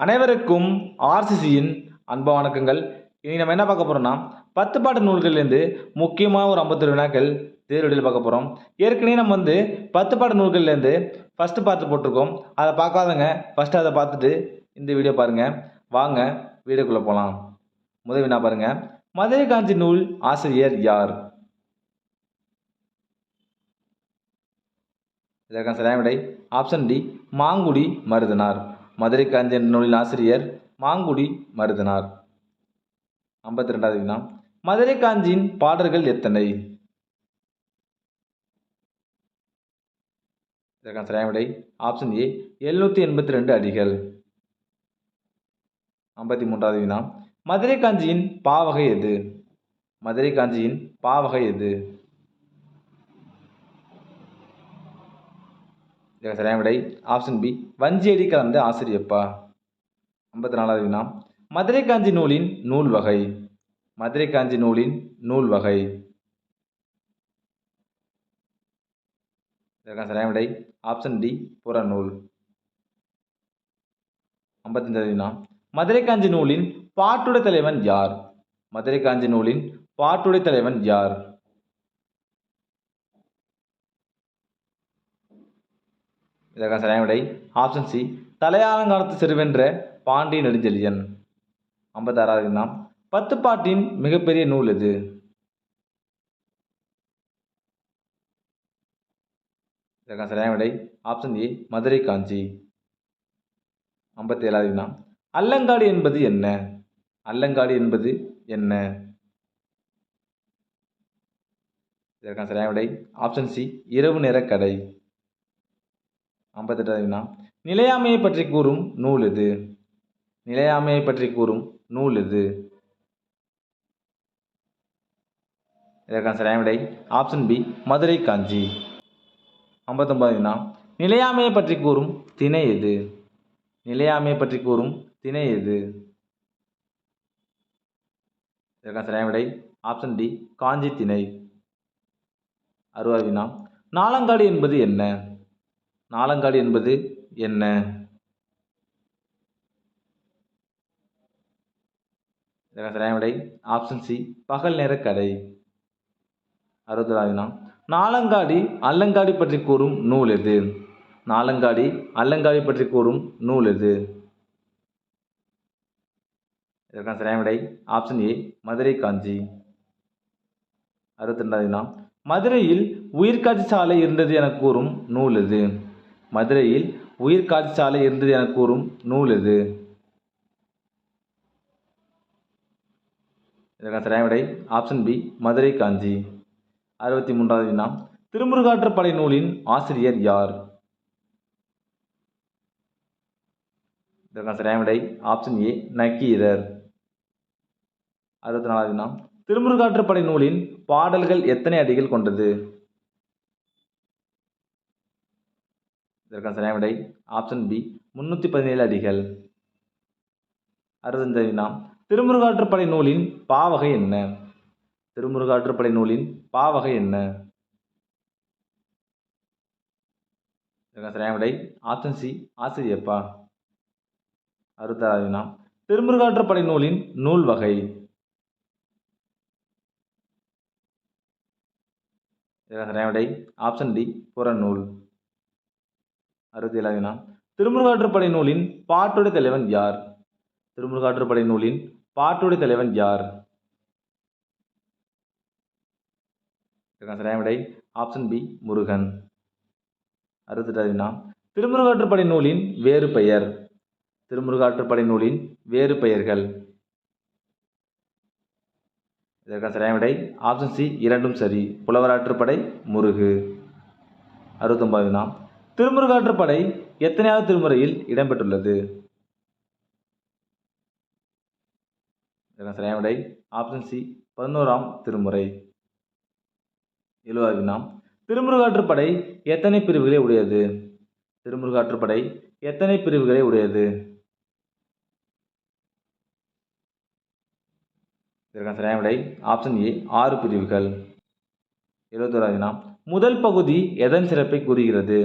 அனைவருக்கும் ஆர்சிசியின் அன்பு வணக்கங்கள். இன்னைக்கு நம்ம என்ன பார்க்க போறோம்னா 10 பாட்டு நூல்கள்லேருந்து முக்கியமாக ஒரு 51 வினாக்கள் தேர்வெளியில் பார்க்க போகிறோம். ஏற்கனவே நம்ம 10 பாட்டு நூல்கள்லேருந்து ஃபஸ்ட்டு பார்த்து போட்டிருக்கோம். அதை பார்க்காதங்க ஃபஸ்ட்டு அதை பார்த்துட்டு இந்த வீடியோ பாருங்கள். வாங்க வீடியோக்குள்ளே போகலாம். முதல் வினா பாருங்கள். மதுரை காஞ்சி நூல் ஆசிரியர் யார்? இதற்கான சரியான விடை ஆப்ஷன் டி, மாங்குடி மருதனார். மதுரை காஞ்சி நூலின் ஆசிரியர் மாங்குடி மருதனார். 52வது வினா. மதுரை காஞ்சியின் பாடல்கள் எத்தனை? இதற்கான சரியான விடை ஆப்ஷன் ஏ, 782 அடிகள். 53வது வினா. மதுரை காஞ்சியின் பாவகை எது? மதுரை காஞ்சியின் பாவகை எது? இதற்கு சரியான விடை ஆப்ஷன் பி, வஞ்சியடி கலந்த ஆசிரியப்பா. 54வது வினா. மதுரை காஞ்சி நூலின் நூல் வகை. மதுரை காஞ்சி நூலின் நூல் வகை. இதற்கான சரியான விடை ஆப்ஷன் டி, புறநூல். 55வது வினா. மதுரை காஞ்சி நூலின் பாட்டுடை தலைவன் யார்? மதுரை காஞ்சி நூலின் பாட்டுடை தலைவன் யார்? இதற்கான சரியான விடை ஆப்ஷன் சி, தலையாலங்காலத்து சிறுவென்ற பாண்டிய நெடுஞ்செழியன். 56வது வினா. 10 பாட்டின் மிகப்பெரிய நூல் எது? இதற்கான சரியான விடை ஆப்ஷன் ஏ, மதுரை காஞ்சி. 57வது வினா. அல்லங்காடி என்பது என்ன? அல்லங்காடி என்பது என்ன? இதற்கான சரியான விடை ஆப்ஷன் சி, இரவு நேர கடை. 58வது வினா. நிலையாமையை பற்றி கூறும் நூல் எது? நிலையாமையை பற்றி கூறும் நூல் எது? இதற்கான சரியான விடை ஆப்ஷன் பி, மதுரை காஞ்சி. 59வது வினா. நிலையாமையை பற்றி கூறும் திணை எது? நிலையாமையை பற்றி கூறும் திணை எது? இதற்கான சரியான விடை ஆப்ஷன் டி, காஞ்சி திணை. 60வது வினா. நாலங்காடி என்பது என்ன? நாலங்காடி என்பது என்ன? இதற்கான சரியான விடை ஆப்ஷன் சி, பகல் நேர கடை. 61வது வினா. நாலங்காடி அல்லங்காடி பற்றி கூறும் நூல் எது? நாலங்காடி அல்லங்காடி பற்றி கூறும் நூல் எது? இதற்கான சரியான விடை ஆப்ஷன் ஏ, மதுரை காஞ்சி. 62வது வினா. மதுரையில் உயிர்காட்சி சாலை இருந்தது என கூறும் நூல் எது? மதுரையில் உயிர்காட்சி சாலை இருந்தது என கூறும் நூல் எது? இதற்கான சரியான விடை ஆப்ஷன் பி, மதுரை காஞ்சி. 63வது வினா. திருமுருகாற்றுப்படை நூலின் ஆசிரியர் யார்? இதற்கான சரியான விடை ஆப்ஷன் ஏ, நக்கீரர். 64வது வினா. திருமுருகாற்றுப்படை நூலின் பாடல்கள் எத்தனை அடிகள் கொண்டது? இதற்கான சரியான விடை ஆப்ஷன் பி, 317 அடிகள். 65வது வினா. திருமுருகாற்றுப்படை நூலின் பாவகை என்ன? திருமுருகாற்றுப்படை நூலின் பாவகை என்ன? இதற்கான சரியான விடை ஆப்ஷன் சி, ஆசிரியப்பா. 66வது வினா. திருமுருகாற்றுப்படை நூலின் நூல் வகை. இதற்கான சரியான விடை ஆப்ஷன் டி, புறநூல். 67வது வினா. திருமுருகாற்றுப்படை நூலின் பாட்டுடை தலைவன் யார்? திருமுருகாற்றுப்படை நூலின் பாட்டுடை தலைவன் யார்? இதற்கான சரியான விடை ஆப்ஷன் பி, முருகன். 68வது வினா. திருமுருகாற்றுப்படை நூலின் வேறு பெயர். திருமுருகாற்றுப்படை நூலின் வேறு பெயர்கள். இதற்கான சரியான விடை ஆப்ஷன் சி, இரண்டும் சரி. புலவராற்றுப்படை, முருகு. 69வது வினா. திருமுருகாற்றுப்படை எத்தனையாவது திருமுறையில் இடம்பெற்றுள்ளது? இதற்கான சரியான விடை ஆப்ஷன் சி, 11ஆம் திருமுறை. 70வது வினா. திருமுருகாற்றுப்படை எத்தனை பிரிவுகளை உடையது? திருமுருகாற்றுப்படை எத்தனை பிரிவுகளை உடையது? இதற்கான சரியான விடை ஆப்ஷன் ஏ, 6 பிரிவுகள். 71வது வினா. முதல் பகுதி எதன் சிறப்பை கூறுகிறது?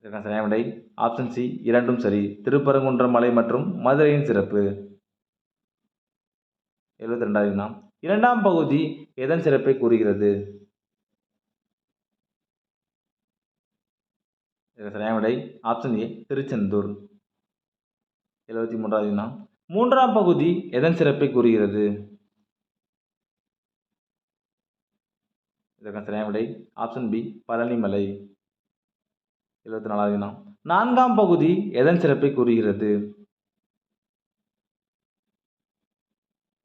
இதற்கான சரியான விடை ஆப்ஷன் சி இரண்டும் சரி. திருப்பரங்குன்றம் மலை மற்றும் மதுரையின் சிறப்பு. 72வது வினா இரண்டாம் பகுதி எதன் சிறப்பை கூறுகிறது? இதற்கு சரியான விடை ஆப்ஷன் ஏ திருச்செந்தூர். 73வது வினா மூன்றாம் பகுதி எதன் சிறப்பை கூறுகிறது? இதற்கான சரியான விடை ஆப்ஷன் பி பழனிமலை. 74வது வினா நான்காம் பகுதி எதன் சிறப்பை கூறுகிறது?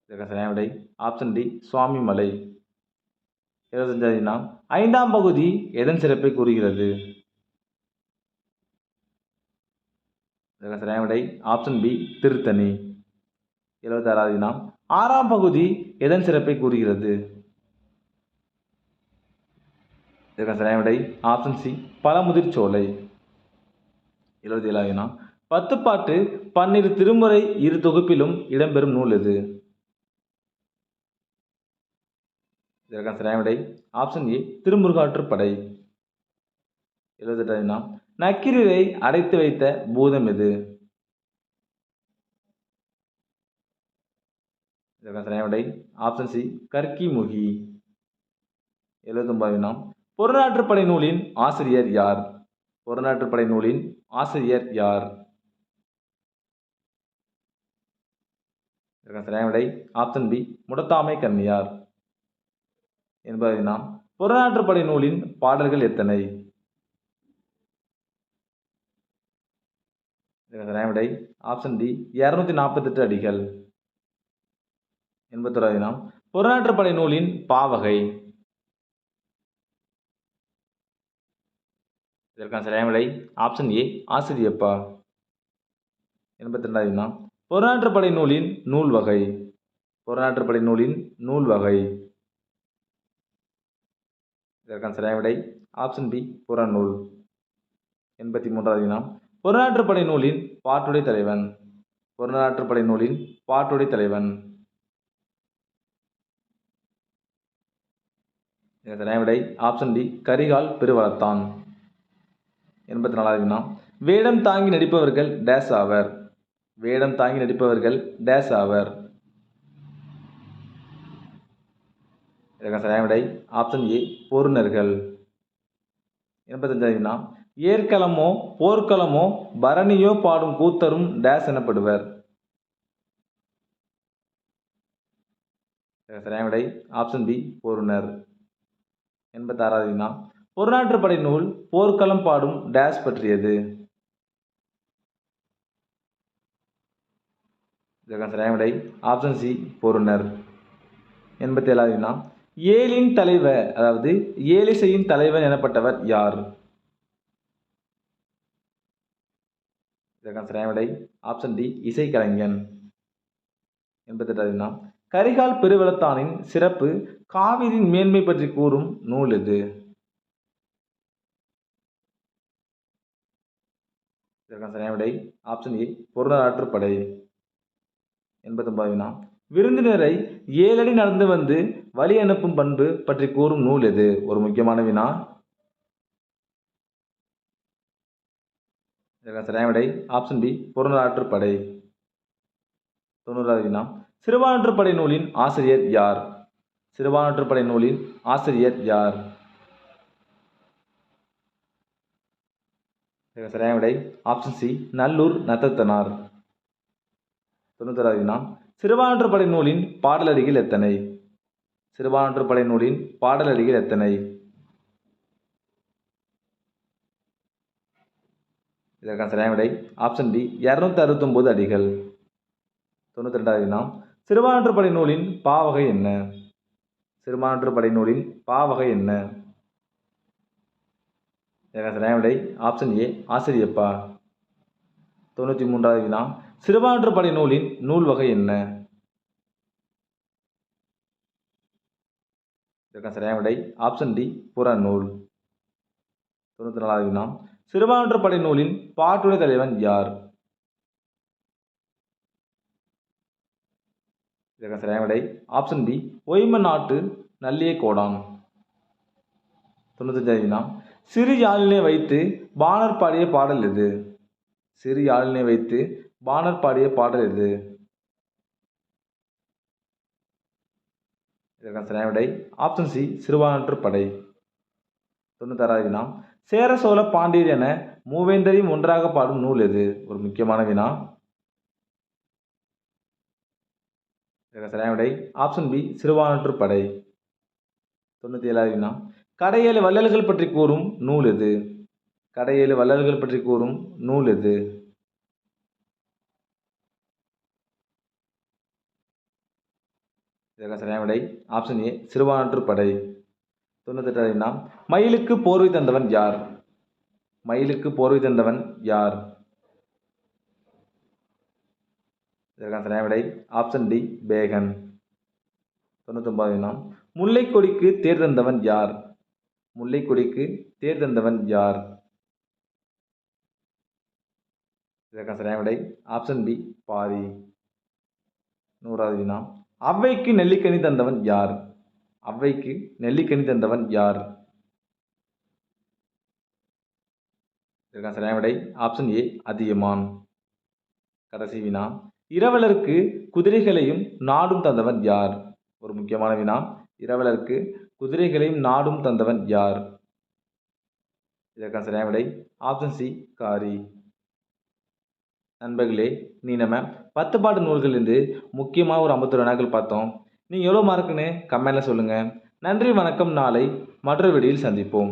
இதற்கான சரியான விடை ஆப்ஷன் டி சுவாமிமலை. 75வது வினா ஐந்தாம் பகுதி எதன் சிறப்பை கூறுகிறது? இதற்கான சரியான விடை ஆப்ஷன் பி திருத்தணி. 76வது வினா ஆறாம் பகுதி எதன் சிறப்பை கூறுகிறது? இதற்கான சரியான விடை ஆப்ஷன் சி பழமுதிர் சோலை. 77வது வினா 10 பாட்டு 12 திருமுறை இரு தொகுப்பிலும் இடம்பெறும் நூல் எது? இதற்கான சரியான விடை ஆப்ஷன் ஏ திருமுருகாற்றுப்படை. 78வது வினா நக்கீரரை அடைத்து வைத்த பூதம் எது? இதற்கான சரியான விடை ஆப்ஷன் சி கர்க்கிமுகி. 79வது வினா புறநாற்றுப்படை நூலின் ஆசிரியர் யார்? புறநாற்றுப்படை நூலின் ஆசிரியர் யார்? இதற்கான சரியான விடை ஆப்ஷன் பி முடத்தாமை கண்ணியார். 80வது வினா புறநாற்றுப்படை நூலின் பாடல்கள் எத்தனை? இதற்கான சரியான விடை ஆப்ஷன் டி 248 அடிகள். 81வது வினா புறநாற்றுப்படை நூலின் பாவகை? இதற்கான சரியான விடை ஆப்ஷன் ஏ ஆசிரியப்பா. 82வது வினா புறநாற்றுப்படை நூலின் நூல் வகை? புறநாற்றுப்படை நூலின் நூல் வகை? இதற்கான சரியான விடை ஆப்ஷன் பி புறநூல். 83வது வினா புறநாற்றுப்படை நூலின் பாட்டுடை தலைவன்? புறநாற்றுப்படை நூலின் பாட்டுடை தலைவன்? இதற்கான சரியான விடை ஆப்ஷன் டி கரிகால் பெருவளத்தான். 84வது வினா வேடம் தாங்கி நடிப்பவர்கள் டேஸ் ஆவர்? வேடம் தாங்கி நடிப்பவர்கள் டேஸ் ஆவர்? இதற்கான சரியான விடை ஆப்ஷன் ஏ பொருணர்கள். 85வது வினா ஏற்களமோ போர்க்களமோ பரணியோ பாடும் கூத்தரும் டேஸ் எனப்படுவர்? இதற்கான சரியான விடை ஆப்ஷன் பி பொருணர். 86வது வினா புறநாற்றுப்படை நூல் போர்க்களம் பாடும் டேஸ் பற்றியது? இதற்கான சரியான விடை ஆப்ஷன் சி பொருணர். 87வது வினா ஏழின் தலைவர் அதாவது ஏழிசையின் தலைவன் எனப்பட்டவர் யார்? இதற்கான சரியான விடை ஆப்ஷன் டி இசைக்கலைஞன். 88வது வினா கரிகால் பெருவளத்தானின் சிறப்பு காவிரியின் மேன்மை பற்றி கூறும் நூல் எது? இதற்கான சரியான விடை ஆப்ஷன் ஏ புறநாற்றுப்படை. 89வது வினா விருந்தினரை 7 அடி நடந்து வந்து வழி அனுப்பும் பண்பு பற்றி கூறும் நூல் எது? ஒரு முக்கியமான வினா. இதற்கான சரியான விடை ஆப்ஷன் பி புறநாற்றுப்படை. 90வது வினா சிறுபான்ற்றுப்படை நூலின் ஆசிரியர் யார்? சிறுபான்ற்றுப்படை நூலின் ஆசிரியர் யார்? இதற்கான சரியான விடை ஆப்ஷன் சி நல்லூர் நத்தத்தனார். 91வது வினா சிறுபான்ற்றுப்படை நூலின் பாடலடிகள் எத்தனை? சிறுபான்ற்றுப்படை நூலின் பாடலடிகள் எத்தனை? இதற்கான சரியான விடை ஆப்ஷன் டி 269 அடிகள். 92வது வினா சிறுபான்ற்றுப்படை நூலின் பாவகை என்ன? சிறுபான்ற்றுப்படை நூலின் பாவகை என்ன? இதற்கான சரியான விடை ஆப்ஷன் ஏ ஆசிரியப்பா. 93வது வினா சிறுபான்ற்றுப்படை நூலின் நூல் வகை என்ன? இதற்கான சரியான விடை ஆப்ஷன் டி புறநூல். 94வது வினா சிறுபான்ற்றுப்படை நூலின் பாட்டுடை தலைவன் யார்? இதற்கான சரியான விடை ஆப்ஷன் பி ஒய்ம நாட்டு நல்லிய கோடான். 95வது வினா சிறு யாழினை வைத்து பாணர் பாடிய பாடல் எது? சிறு யாழினை வைத்து பாணர் பாடிய பாடல் எது? இதற்கான சரியான விடை ஆப்ஷன் சி சிறுபான்ற்று படை. 96வது வினா சேர சோழ பாண்டியர் என மூவேந்தரையும் ஒன்றாக பாடும் நூல் எது? ஒரு முக்கியமான வினா. இதற்கான சரியான விடை ஆப்ஷன் பி சிறுபான்ற்று படை. 97வது வினா கடையேழு வள்ளல்கள் பற்றி கூறும் நூல் எது? கடையேழு வள்ளல்கள் பற்றி கூறும் நூல் எது? இதற்கான சரியான விடை ஆப்ஷன் ஏ சிறுபான்ற்று படை. 98வது வினா மயிலுக்கு போர்வை தந்தவன் யார்? மயிலுக்கு போர்வை தந்தவன் யார்? இதற்கான சரியான விடை ஆப்ஷன் டி பேகன். 99வது வினா முல்லை கொடிக்கு தேர் தந்தவன் யார்? முல்லை கொடிக்கு தேர் தந்தவன் யார்? இதற்கான சரியான விடை ஆப்ஷன் பி பாரி. 100வது வினா அவ்வைக்கு நெல்லிக்கனி தந்தவன் யார்? அவ்வைக்கு நெல்லிக்கனி தந்தவன் யார்? இதற்கான சரியான விடை ஆப்ஷன் ஏ அதியமான். கடைசி வினா இரவலருக்கு குதிரைகளையும் நாடும் தந்தவன் யார்? ஒரு முக்கியமான வினா. இரவலருக்கு குதிரைகளையும் நாடும் தந்தவன் யார்? இதற்கான சரியான விடை ஆப்ஷன் சி காரி. நண்பர்களே, நீ நம்ம 10 பாட்டு நூல்கள்லேருந்து முக்கியமாக ஒரு 51 வினாக்கள் பார்த்தோம். நீங்கள் எவ்வளோ மார்க்குன்னு கமெண்டில் சொல்லுங்கள். நன்றி, வணக்கம். நாளை மற்றொரு வீடியோவில் சந்திப்போம்.